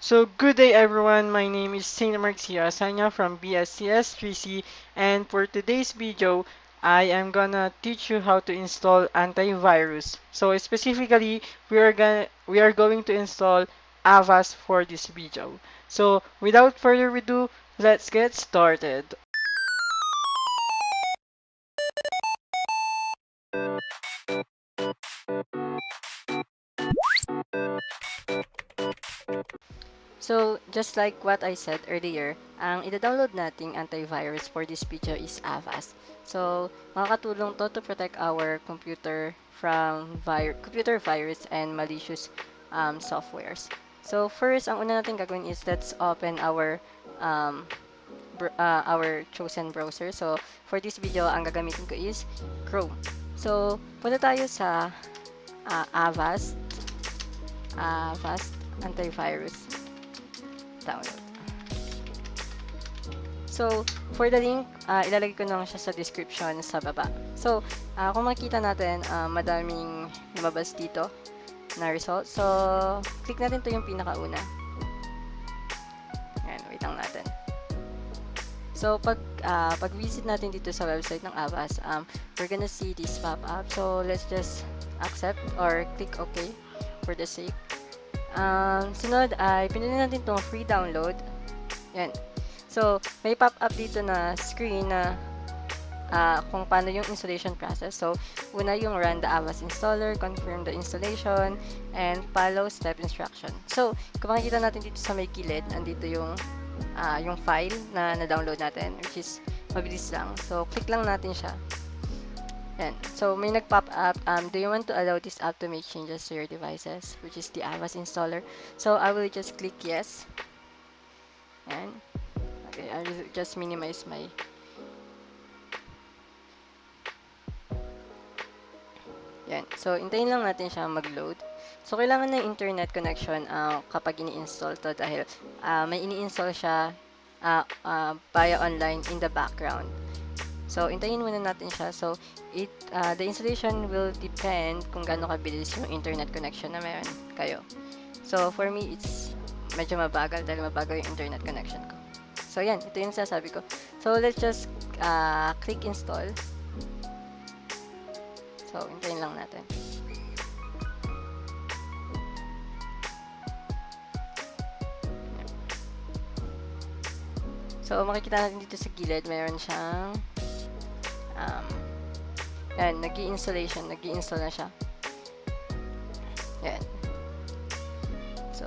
So good day everyone, my name is Saint Marcia Asanya from BSCS 3C, and for today's video, I am gonna teach you how to install antivirus. So specifically, we are going to install Avast for this video. So without further ado, let's get started. So, just like what I said earlier, ang ida-download nating antivirus for this video is Avast. So, makakatulong to protect our computer from computer virus and malicious softwares. So, first, ang una natin gagawin is let's open our chosen browser. So, for this video, ang gagamitin ko is Chrome. So, punta tayo sa Avast antivirus download. So, for the link, ilalagay ko lang siya sa description sa baba. So, kung makita natin, madaming lumabas dito na result. So, click natin to yung pinakauna. Ayan, wait lang natin. So, pag visit natin dito sa website ng Avast, we're gonna see this pop-up. So, let's just accept or click OK for the sake. Sunod ay pinili natin itong free download. Yan. So, may pop-up dito na screen na kung paano yung installation process. So, una yung run the Avast installer, confirm the installation, and follow step instruction. So, kung makikita natin dito sa may gilid, andito yung file na na-download natin, which is mabilis lang. So, click lang natin siya. Yan. So, may nag-pop up, do you want to allow this app to make changes to your devices, which is the Avast installer. So, I will just click yes. Yan. Okay, I will just minimize my yan. So, hintayin lang natin siya mag-load. So, kailangan ng internet connection kapag ini-install to dahil may ini-install siya via online in the background. So, hintayin muna natin siya. So, the installation will depend kung gaano kabilis yung internet connection na meron kayo. So, for me, it's medyo mabagal dahil mabagal yung internet connection ko. So, yan. Ito yung sasabi ko. So, let's just click install. So, hintayin lang natin. So, makikita natin dito sa gilid, mayroon siyang yan, nag-i-install na siya. Yan. So,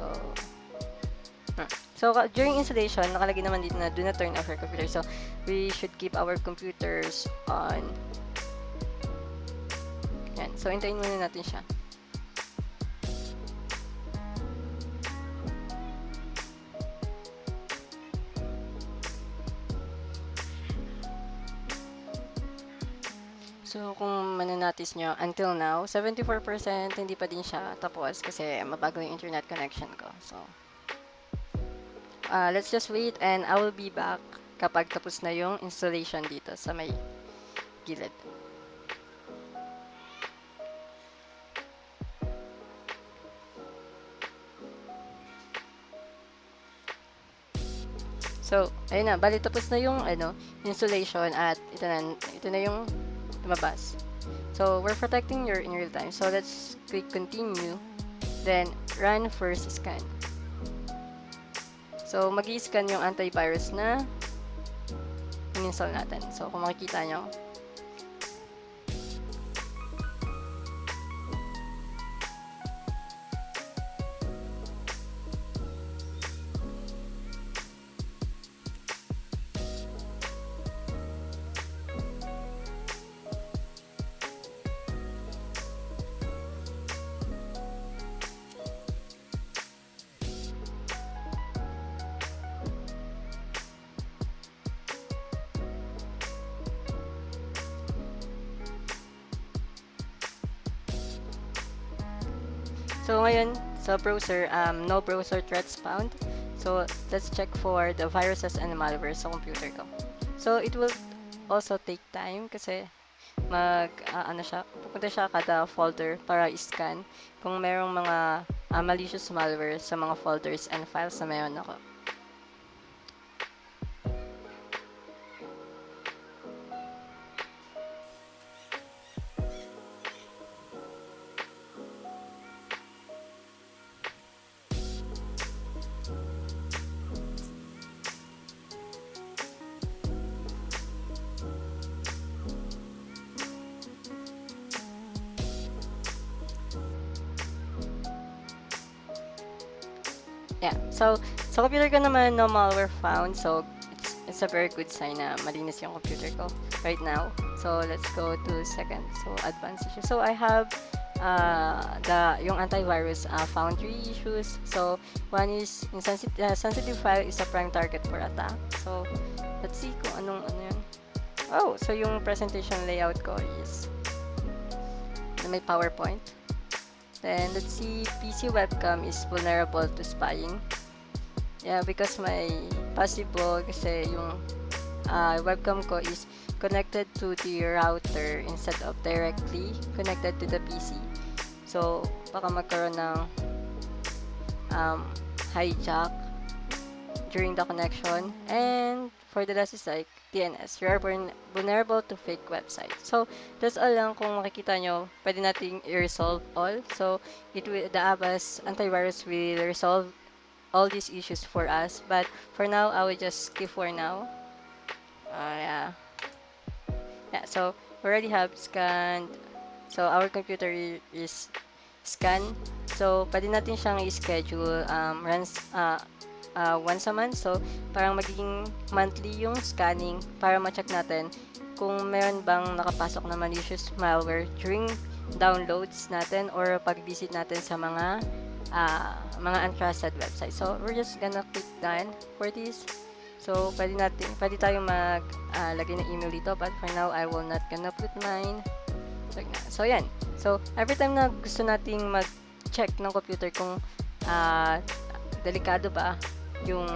during installation, nakalagay naman dito na do not turn off your computer. So, we should keep our computers on. Yan. So, hintayin muna natin siya. So, kung mananatis nyo, until now, 74% hindi pa din siya tapos kasi mabagal yung internet connection ko. So, let's just wait and I will be back kapag tapos na yung installation dito sa may gilid. So, ayun na, bali tapos na yung installation at ito na yung lumabas. So, we're protecting in real time. So, let's click continue. Then, run first scan. So, mag-i-scan yung antivirus na in-install natin. So, kung makikita nyo, so, ngayon, sa browser, no browser threats found. So, let's check for the viruses and malware sa computer ko. So, it will also take time kasi pupunta siya kada folder para i-scan kung merong mga malicious malware sa mga folders and files na meron ako. Yeah. So, sa computer ko naman, no malware found. So, it's a very good sign na malinis yung computer ko right now. So, let's go to second. So, advanced issues. So, I have yung antivirus found three issues. So, one is sensitive file is a prime target for attack. So, let's see kung ano yun. Oh, so yung presentation layout ko is may PowerPoint. Then, let's see, PC webcam is vulnerable to spying. Yeah, because my possible kasi yung webcam ko is connected to the router instead of directly connected to the PC. So, baka magkaroon ng hijack during the connection. And for the last is like DNS. You are vulnerable to fake websites. So, that's all lang. Kung makikita nyo, pwede nating i-resolve all. So, the Avast antivirus will resolve all these issues for us. But for now, I will just skip for now. Yeah. Yeah, so we already have scanned. So, our computer is scanned. So, pwede natin siyang i-schedule runs once a month. So, parang magiging monthly yung scanning para ma-check natin kung meron bang nakapasok na malicious malware during downloads natin or pag-visit natin sa mga untrusted websites. So, we're just gonna click done for this. So, pwede tayong lagay ng email dito, but for now, I will not gonna put mine. So, yan. So, every time na gusto nating mag-check ng computer kung delikado ba yung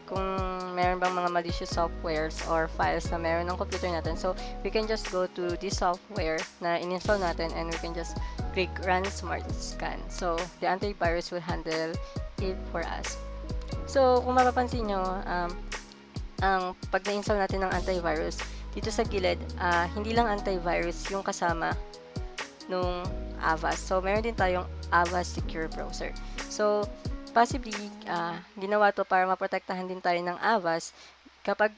kung meron bang mga malicious softwares or files na meron ng computer natin. So, we can just go to this software na in-install natin and we can just click Run Smart Scan. So, the antivirus will handle it for us. So, kung mapapansin nyo, ang pag na-install natin ng antivirus, dito sa gilid, hindi lang antivirus yung kasama nung Avast. So, meron din tayong Avast Secure Browser. So, possibly, ginawa to para maprotektahan din tayo ng Avast kapag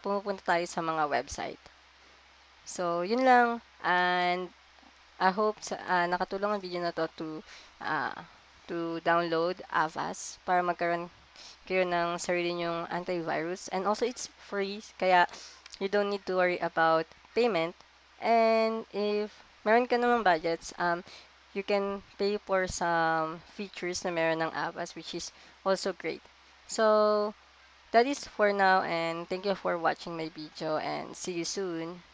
pumupunta tayo sa mga website. So, yun lang. And I hope nakatulong ang video na to to download Avast para magkaroon kayo ng sarili nyong antivirus. And also, it's free. Kaya, you don't need to worry about payment. And if meron ka namang budgets, you can pay for some features na meron ng Avast, which is also great. So, that is for now, and thank you for watching my video, and see you soon.